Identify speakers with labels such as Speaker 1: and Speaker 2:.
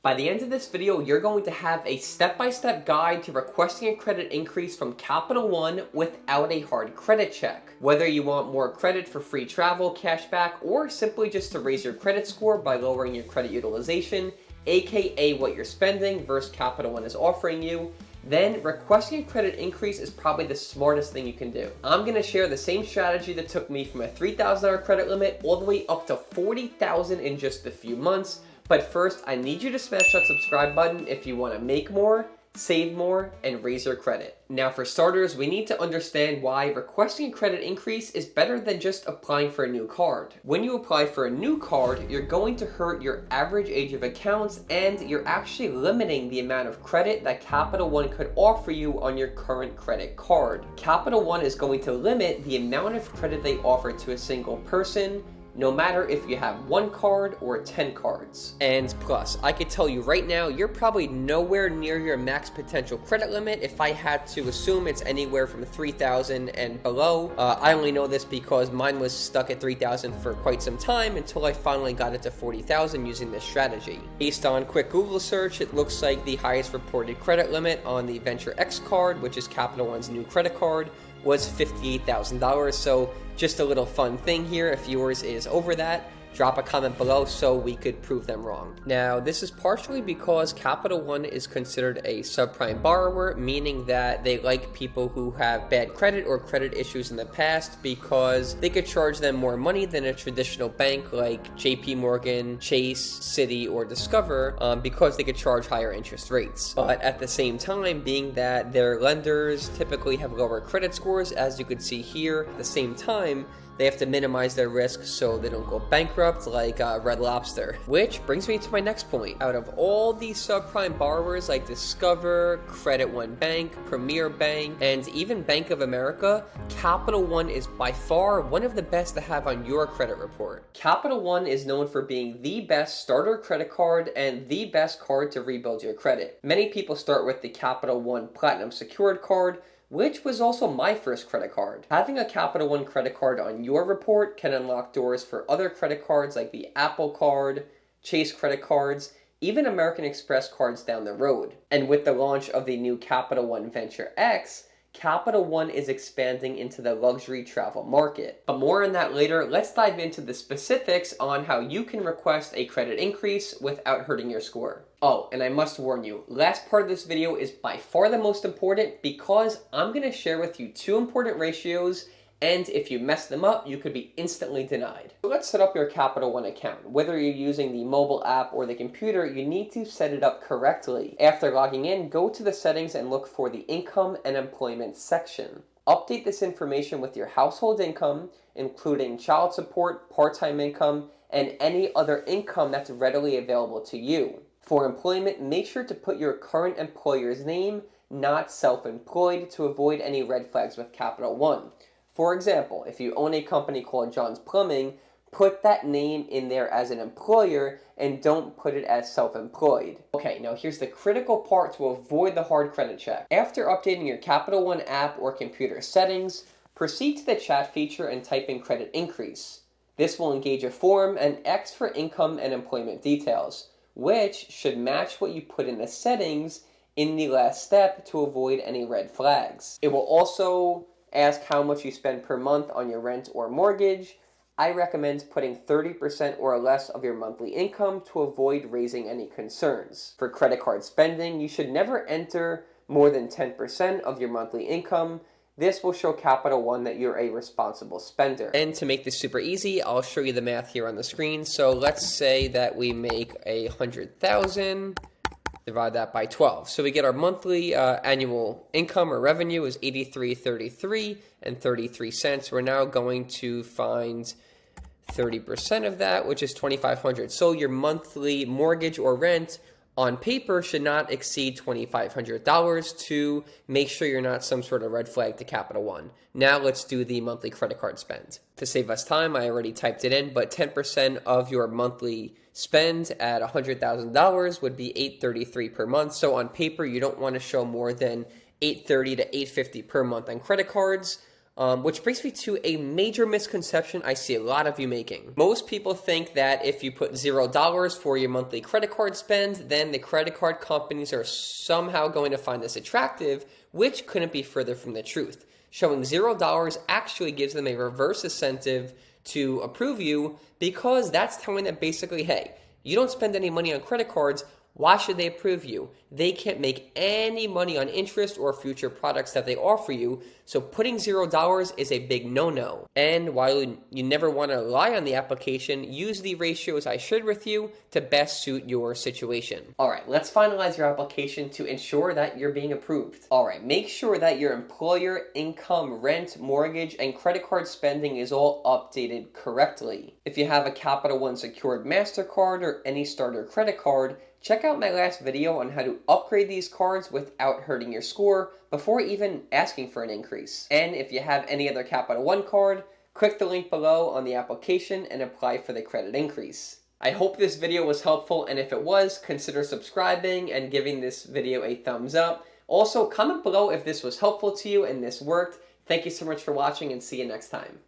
Speaker 1: By the end of this video, you're going to have a step-by-step guide to requesting a credit increase from Capital One without a hard credit check. Whether you want more credit for free travel, cashback, or simply just to raise your credit score by lowering your credit utilization, aka what you're spending versus Capital One is offering you, then requesting a credit increase is probably the smartest thing you can do. I'm going to share the same strategy that took me from a $3,000 credit limit all the way up to $40,000 in just a few months. But first, I need you to smash that subscribe button if you want to make more, save more, and raise your credit. Now for starters, we need to understand why requesting a credit increase is better than just applying for a new card. When you apply for a new card, you're going to hurt your average age of accounts and you're actually limiting the amount of credit that Capital One could offer you on your current credit card. Capital One is going to limit the amount of credit they offer to a single person, no matter if you have 1 card or 10 cards. And plus, I could tell you right now, you're probably nowhere near your max potential credit limit if I had to assume it's anywhere from $3,000 and below. I only know this because mine was stuck at $3,000 for quite some time until I finally got it to $40,000 using this strategy. Based on quick Google search, it looks like the highest reported credit limit on the Venture X card, which is Capital One's new credit card, was $58,000. So just a little fun thing here, if yours is over that, drop a comment below so we could prove them wrong. Now, this is partially because Capital One is considered a subprime borrower, meaning that they like people who have bad credit or credit issues in the past because they could charge them more money than a traditional bank like JP Morgan, Chase, Citi, or Discover because they could charge higher interest rates. But at the same time, being that their lenders typically have lower credit scores, as you can see here, at the same time, they have to minimize their risk so they don't go bankrupt like Red Lobster. Which brings me to my next point. Out of all these subprime borrowers like Discover, Credit One Bank, Premier Bank, and even Bank of America, Capital One is by far one of the best to have on your credit report. Capital One is known for being the best starter credit card and the best card to rebuild your credit. Many people start with the Capital One Platinum Secured card, which was also my first credit card. Having a Capital One credit card on your report can unlock doors for other credit cards like the Apple Card, Chase credit cards, even American Express cards down the road. And with the launch of the new Capital One Venture X, Capital One is expanding into the luxury travel market. But more on that later. Let's dive into the specifics on how you can request a credit increase without hurting your score. Oh, and I must warn you, last part of this video is by far the most important because I'm going to share with you 2 important ratios, and if you mess them up, you could be instantly denied. So let's set up your Capital One account. Whether you're using the mobile app or the computer, you need to set it up correctly. After logging in, go to the settings and look for the income and employment section. Update this information with your household income, including child support, part-time income, and any other income that's readily available to you. For employment, make sure to put your current employer's name, not self-employed, to avoid any red flags with Capital One. For example, if you own a company called John's Plumbing, put that name in there as an employer and don't put it as self-employed. Okay, now here's the critical part to avoid the hard credit check. After updating your Capital One app or computer settings, proceed to the chat feature and type in credit increase. This will engage a form and X for income and employment details, which should match what you put in the settings in the last step to avoid any red flags. It will also ask how much you spend per month on your rent or mortgage. I recommend putting 30% or less of your monthly income to avoid raising any concerns. For credit card spending, you should never enter more than 10% of your monthly income. This will show Capital One that you're a responsible spender. And to make this super easy, I'll show you the math here on the screen. So let's say that we make $100,000, divide that by 12. So we get our monthly annual income or revenue is $83.33 and 33 cents. We're now going to find 30% of that, which is $2,500. So your monthly mortgage or rent on paper should not exceed $2,500 to make sure you're not some sort of red flag to Capital One. Now let's do the monthly credit card spend. To save us time, I already typed it in, but 10% of your monthly spend at $100,000 would be $833 per month. So on paper, you don't want to show more than $830 to $850 per month on credit cards. Which brings me to a major misconception I see a lot of you making. Most people think that if you put $0 for your monthly credit card spend, then the credit card companies are somehow going to find this attractive, which couldn't be further from the truth. Showing $0 actually gives them a reverse incentive to approve you, because that's telling them basically, hey, you don't spend any money on credit cards, why should they approve you? They can't make any money on interest or future products that they offer you, so putting $0 is a big no-no. And while you never want to rely on the application, use the ratios I shared with you to best suit your situation. Alright, let's finalize your application to ensure that you're being approved. Alright, make sure that your employer, income, rent, mortgage, and credit card spending is all updated correctly. If you have a Capital One secured MasterCard or any starter credit card, check out my last video on how to upgrade these cards without hurting your score before even asking for an increase. And if you have any other Capital One card, click the link below on the application and apply for the credit increase. I hope this video was helpful, and if it was, consider subscribing and giving this video a thumbs up. Also, comment below if this was helpful to you and this worked. Thank you so much for watching, and see you next time.